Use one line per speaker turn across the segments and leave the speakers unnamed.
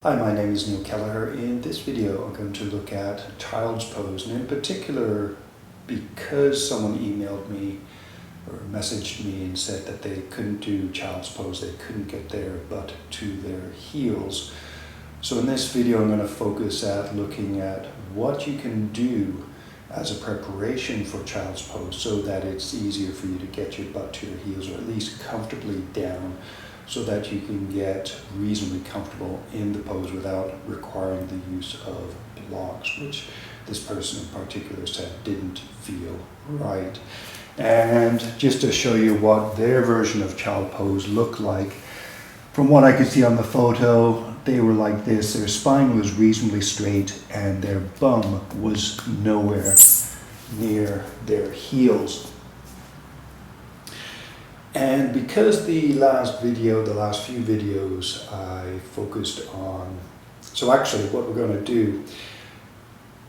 Hi, my name is Neil Kelleher. In this video I'm going to look at child's pose, and in particular because someone emailed me or messaged me and said that they couldn't do child's pose, they couldn't get their butt to their heels. So in this video I'm going to focus at looking at what you can do as a preparation for child's pose so that it's easier for you to get your butt to your heels, or at least comfortably down, so that you can get reasonably comfortable in the pose without requiring the use of blocks, which this person in particular said didn't feel right. And just to show you what their version of child pose looked like, from what I could see on the photo, they were like this. Their spine was reasonably straight and their bum was nowhere near their heels. And because the last few videos I focused on, so actually what we're going to do,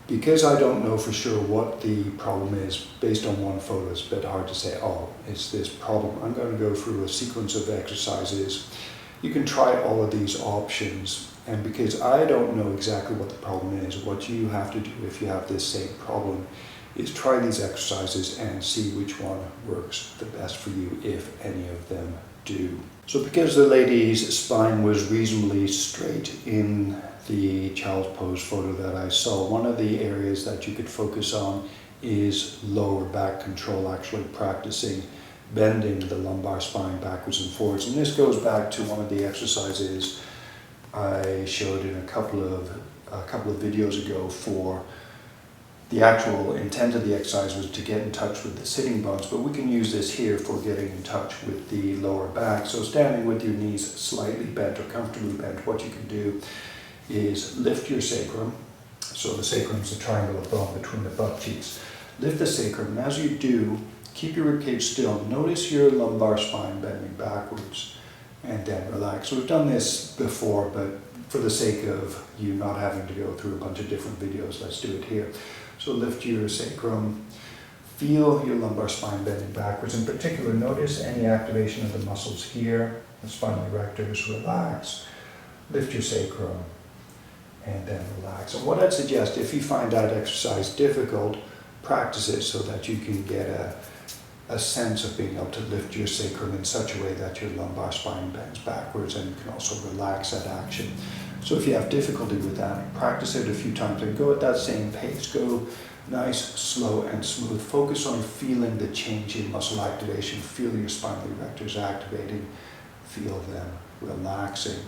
because I don't know for sure what the problem is, based on one photo it's a bit hard to say, oh, it's this problem. I'm going to go through a sequence of exercises. You can try all of these options, and because I don't know exactly what the problem is, what you have to do if you have this same problem is try these exercises and see which one works the best for you, if any of them do. So because the lady's spine was reasonably straight in the child's pose photo that I saw, one of the areas that you could focus on is lower back control, actually practicing bending the lumbar spine backwards and forwards. And this goes back to one of the exercises I showed in a couple of videos ago. For the actual intent of the exercise was to get in touch with the sitting bones, but we can use this here for getting in touch with the lower back. So standing with your knees slightly bent or comfortably bent, what you can do is lift your sacrum. So the sacrum is the triangular bone between the butt cheeks. Lift the sacrum, and as you do, keep your ribcage still. Notice your lumbar spine bending backwards, and then relax. So we've done this before, but for the sake of you not having to go through a bunch of different videos, let's do it here. So lift your sacrum, feel your lumbar spine bending backwards. In particular, notice any activation of the muscles here, the spinal erectors. Relax, lift your sacrum, and then relax. And what I'd suggest, if you find that exercise difficult, practice it so that you can get a sense of being able to lift your sacrum in such a way that your lumbar spine bends backwards, and you can also relax that action. So if you have difficulty with that, practice it a few times and go at that same pace. Go nice, slow, and smooth. Focus on feeling the change in muscle activation. Feel your spinal erectors activating. Feel them relaxing.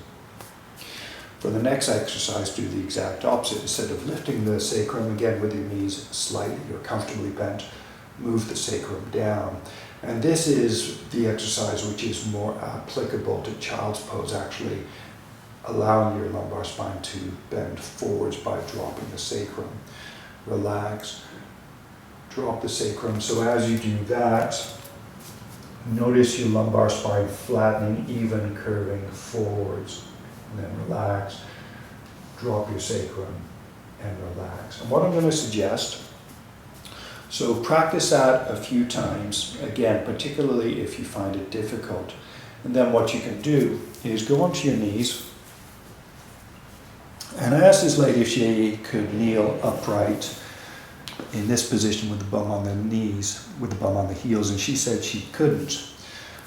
For the next exercise, do the exact opposite. Instead of lifting the sacrum, again with your knees slightly or comfortably bent, move the sacrum down. And this is the exercise which is more applicable to child's pose, actually allowing your lumbar spine to bend forwards by dropping the sacrum. Relax, drop the sacrum. So as you do that, notice your lumbar spine flattening, even curving forwards. And then relax, drop your sacrum, and relax. And what I'm going to suggest, so practice that a few times, again, particularly if you find it difficult. And then what you can do is go onto your knees. And I asked this lady if she could kneel upright in this position with the bum on the knees, with the bum on the heels, and she said she couldn't.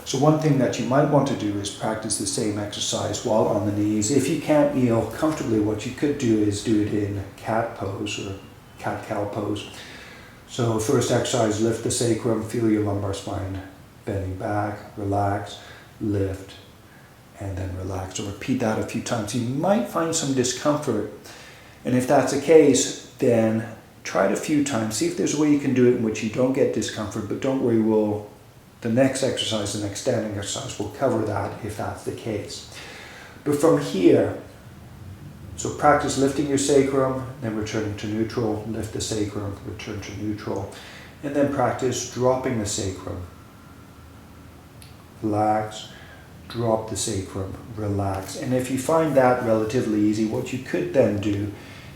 So one thing that you might want to do is practice the same exercise while on the knees. If you can't kneel comfortably, what you could do is do it in cat pose or cat-cow pose. So first exercise, lift the sacrum, feel your lumbar spine bending back, relax, lift, and then relax. So repeat that a few times. You might find some discomfort, and if that's the case, then try it a few times. See if there's a way you can do it in which you don't get discomfort, but don't worry, the next exercise, the next standing exercise, will cover that if that's the case. But from here, so practice lifting your sacrum, then returning to neutral, lift the sacrum, return to neutral, and then practice dropping the sacrum. Relax, drop the sacrum, relax. And if you find that relatively easy, what you could then do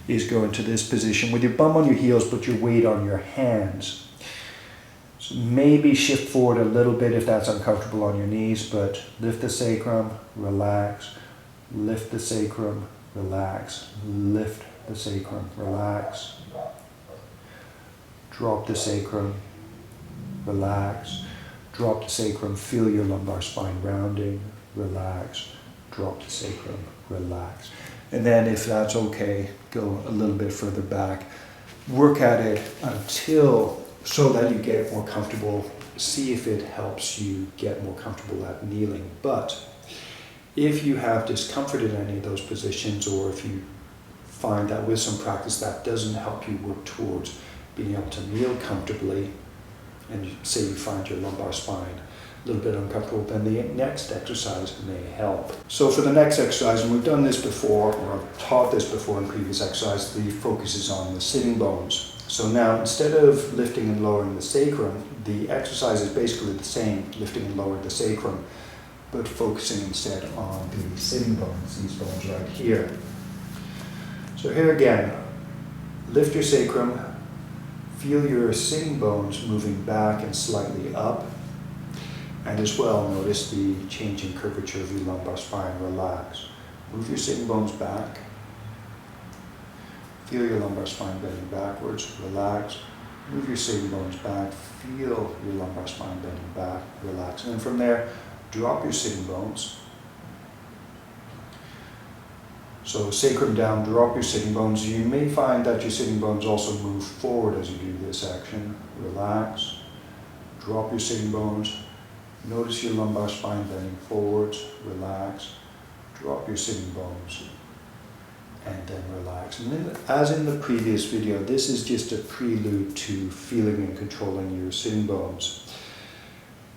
is go into this position with your bum on your heels, but your weight on your hands. So maybe shift forward a little bit if that's uncomfortable on your knees, but lift the sacrum, relax, lift the sacrum, relax, lift the sacrum, relax, drop the sacrum, relax, drop the sacrum, feel your lumbar spine rounding, relax, drop the sacrum, relax. And then if that's okay, go a little bit further back, work at it until, so that you get more comfortable. See if it helps you get more comfortable at kneeling. But if you have discomfort in any of those positions, or if you find that with some practice that doesn't help you work towards being able to kneel comfortably, and say you find your lumbar spine a little bit uncomfortable, then the next exercise may help. So for the next exercise, and we've done this before, or I've taught this before in previous exercises, the focus is on the sitting bones. So now, instead of lifting and lowering the sacrum, the exercise is basically the same, lifting and lowering the sacrum, but focusing instead on the sitting bones, these bones right here. So here again, lift your sacrum, feel your sitting bones moving back and slightly up, and as well notice the changing curvature of your lumbar spine, relax. Move your sitting bones back, feel your lumbar spine bending backwards, relax. Move your sitting bones back, feel your lumbar spine bending back, relax. And then from there, drop your sitting bones. So sacrum down, drop your sitting bones. You may find that your sitting bones also move forward as you do this action. Relax, drop your sitting bones. Notice your lumbar spine bending forwards, relax, drop your sitting bones, and then relax. And then, as in the previous video, this is just a prelude to feeling and controlling your sitting bones.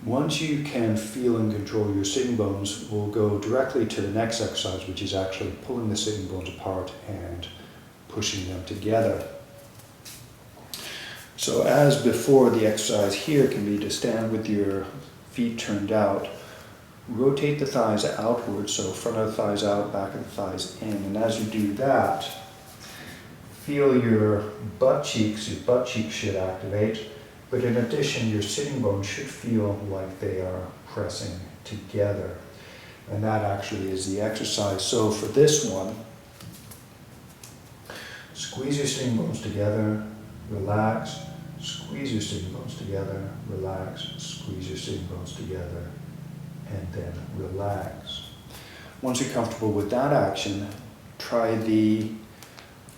Once you can feel and control your sitting bones, we'll go directly to the next exercise, which is actually pulling the sitting bones apart and pushing them together. So as before, the exercise here can be to stand with your feet turned out, rotate the thighs outwards, so front of the thighs out, back of the thighs in, and as you do that, feel your butt cheeks should activate, but in addition, your sitting bones should feel like they are pressing together, and that actually is the exercise. So for this one, squeeze your sitting bones together, relax, squeeze your sitting bones together, relax, squeeze your sitting bones together, and then relax. Once you're comfortable with that action, try the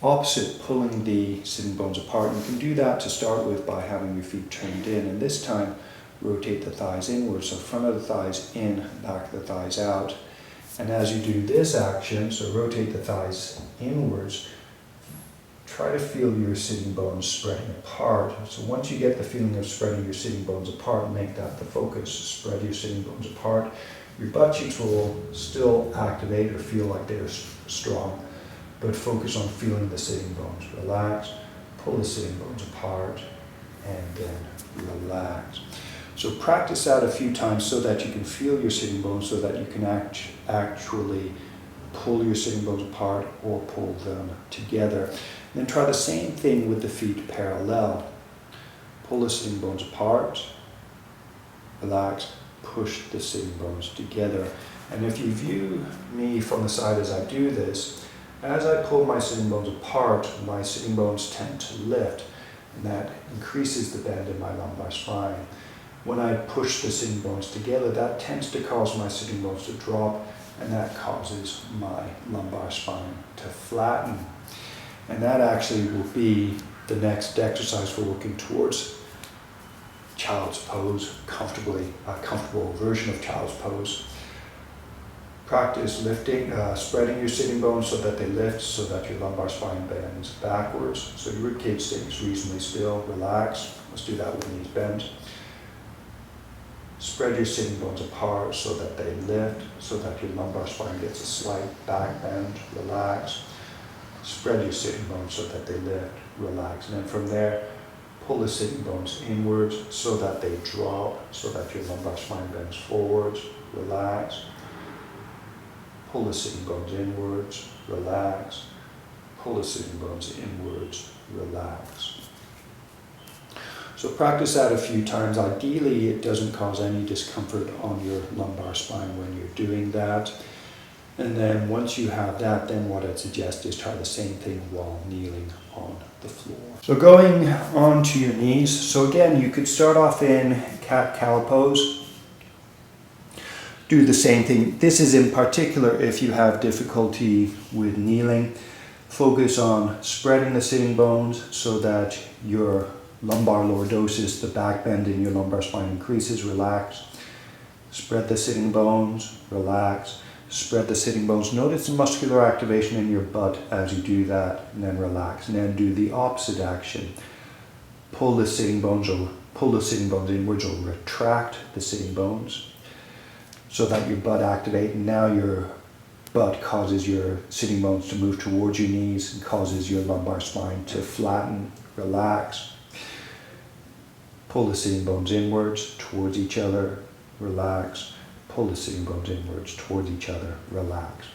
opposite, pulling the sitting bones apart. You can do that to start with by having your feet turned in, and this time rotate the thighs inwards, so front of the thighs in, back of the thighs out. And as you do this action, so rotate the thighs inwards, try to feel your sitting bones spreading apart. So once you get the feeling of spreading your sitting bones apart, make that the focus. Spread your sitting bones apart. Your butt cheeks will still activate or feel like they're strong, but focus on feeling the sitting bones. Relax, pull the sitting bones apart, and then relax. So practice that a few times so that you can feel your sitting bones, so that you can actually pull your sitting bones apart or pull them together. Then try the same thing with the feet parallel. Pull the sitting bones apart, relax, push the sitting bones together. And if you view me from the side as I do this, as I pull my sitting bones apart, my sitting bones tend to lift, and that increases the bend in my lumbar spine. When I push the sitting bones together, that tends to cause my sitting bones to drop, and that causes my lumbar spine to flatten. And that actually will be the next exercise for working towards child's pose, comfortably, a comfortable version of child's pose. Practice lifting, spreading your sitting bones so that they lift, so that your lumbar spine bends backwards. So your rib cage stays reasonably still, relax. Let's do that with knees bent. Spread your sitting bones apart so that they lift, so that your lumbar spine gets a slight back bend, relax. Spread your sitting bones so that they lift, relax. And then from there, pull the sitting bones inwards so that they drop, so that your lumbar spine bends forwards, relax. Pull the sitting bones inwards, relax. Pull the sitting bones inwards, relax. So practice that a few times. Ideally, it doesn't cause any discomfort on your lumbar spine when you're doing that. And then once you have that, then what I'd suggest is try the same thing while kneeling on the floor. So going on to your knees. So again, you could start off in cat-cow pose. Do the same thing. This is in particular if you have difficulty with kneeling. Focus on spreading the sitting bones so that your lumbar lordosis, the back bend in your lumbar spine, increases. Relax. Spread the sitting bones. Relax. Spread the sitting bones. Notice the muscular activation in your butt as you do that, and then relax. And then do the opposite action. Pull the sitting bones inwards, or retract the sitting bones so that your butt activates. And now your butt causes your sitting bones to move towards your knees and causes your lumbar spine to flatten. Relax. Pull the sitting bones inwards towards each other. Relax. Pull the sitting bones inwards towards each other. Relax.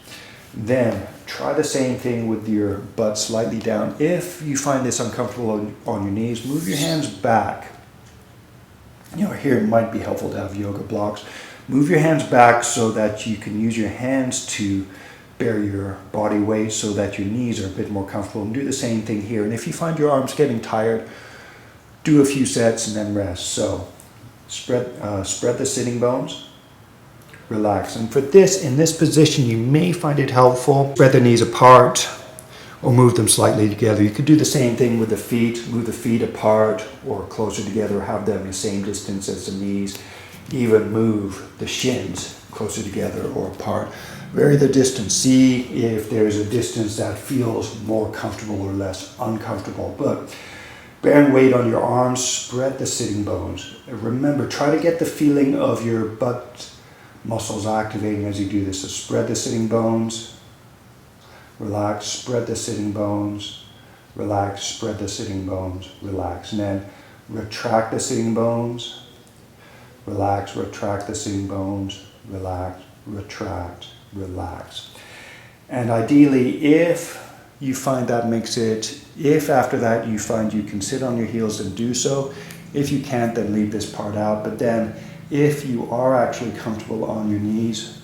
Then try the same thing with your butt slightly down. If you find this uncomfortable on your knees, move your hands back. Here it might be helpful to have yoga blocks. Move your hands back so that you can use your hands to bear your body weight so that your knees are a bit more comfortable. And do the same thing here. And if you find your arms getting tired, do a few sets and then rest. So spread the sitting bones. Relax. And for this, in this position, you may find it helpful. Spread the knees apart or move them slightly together. You could do the same thing with the feet. Move the feet apart or closer together, have them the same distance as the knees. Even move the shins closer together or apart. Vary the distance. See if there's a distance that feels more comfortable or less uncomfortable. But bearing weight on your arms, spread the sitting bones. Remember, try to get the feeling of your butt muscles activating as you do this. So spread the sitting bones, relax, spread the sitting bones, relax, spread the sitting bones, relax. And then retract the sitting bones, relax, retract the sitting bones, relax, retract, relax. And ideally, if you find that makes it, if after that you find you can sit on your heels and do so, if you can't, then leave this part out. But then if you are actually comfortable on your knees,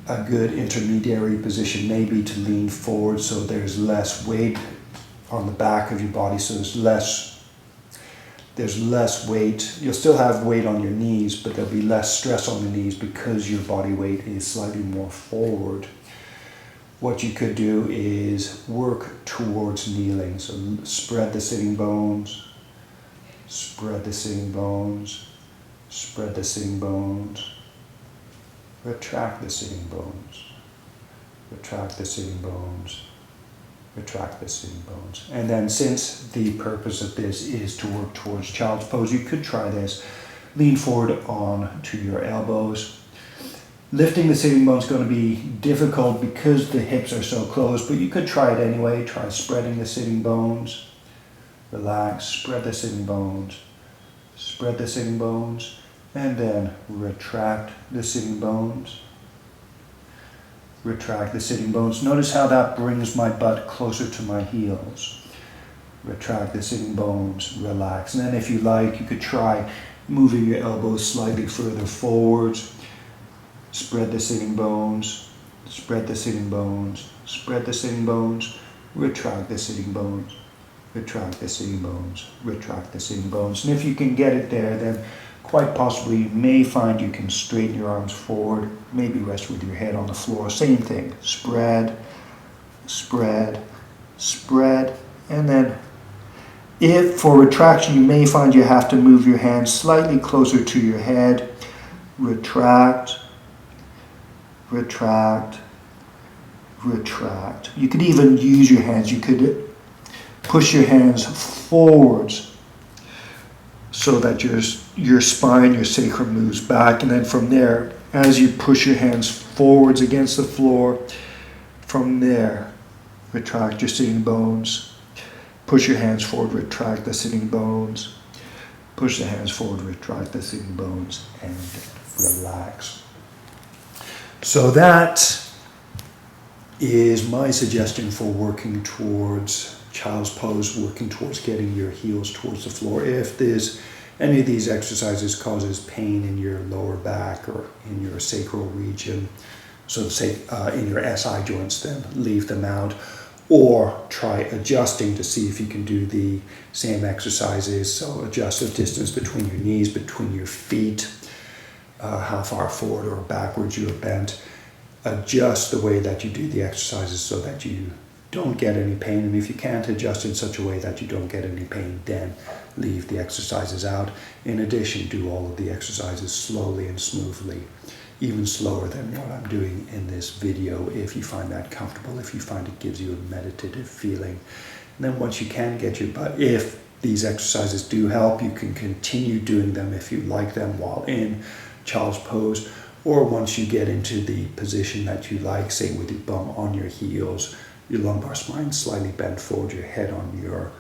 a good intermediary position may be to lean forward so there's less weight on the back of your body, so there's less weight. You'll still have weight on your knees, but there'll be less stress on the knees because your body weight is slightly more forward. What you could do is work towards kneeling. So spread the sitting bones, spread the sitting bones, spread the sitting bones, retract the sitting bones, retract the sitting bones, retract the sitting bones. And then, since the purpose of this is to work towards child's pose, you could try this. Lean forward on to your elbows. Lifting the sitting bone is going to be difficult because the hips are so close, but you could try it anyway. Try spreading the sitting bones. Relax, spread the sitting bones. Spread the sitting bones, and then retract the sitting bones. Retract the sitting bones. Notice how that brings my butt closer to my heels. Retract the sitting bones, relax. And then if you like, you could try moving your elbows slightly further forwards. Spread the sitting bones, spread the sitting bones, spread the sitting bones, retract the sitting bones. Retract the sitting bones, retract the sitting bones. And if you can get it there, then quite possibly you may find you can straighten your arms forward, maybe rest with your head on the floor. Same thing, spread, spread, spread. And then if for retraction you may find you have to move your hands slightly closer to your head. Retract, retract, retract. You could even use your hands. You could push your hands forwards so that your spine, your sacrum moves back. And then from there, as you push your hands forwards against the floor, from there, retract your sitting bones. Push your hands forward, retract the sitting bones. Push the hands forward, retract the sitting bones, and relax. So that is my suggestion for working towards child's pose, working towards getting your heels towards the floor. If there's any of these exercises causes pain in your lower back or in your sacral region, So say in your SI joints, then leave them out, or try adjusting to see if you can do the same exercises. So adjust the distance between your knees, between your feet, how far forward or backwards you are bent. Adjust the way that you do the exercises so that you don't get any pain. And if you can't adjust in such a way that you don't get any pain, then leave the exercises out. In addition, do all of the exercises slowly and smoothly, even slower than what I'm doing in this video, if you find that comfortable, if you find it gives you a meditative feeling. And then once you can get your butt, if these exercises do help, you can continue doing them if you like them while in child's pose, or once you get into the position that you like, say with your bum on your heels, your lumbar spine slightly bent forward, your head on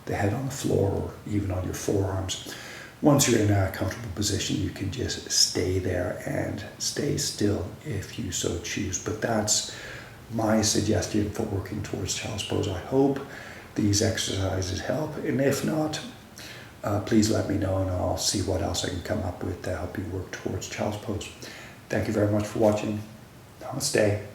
the head on the floor, or even on your forearms. Once you're in a comfortable position, you can just stay there and stay still if you so choose. But that's my suggestion for working towards child's pose. I hope these exercises help, and if not, please let me know and I'll see what else I can come up with to help you work towards child's pose. Thank you very much for watching. Namaste.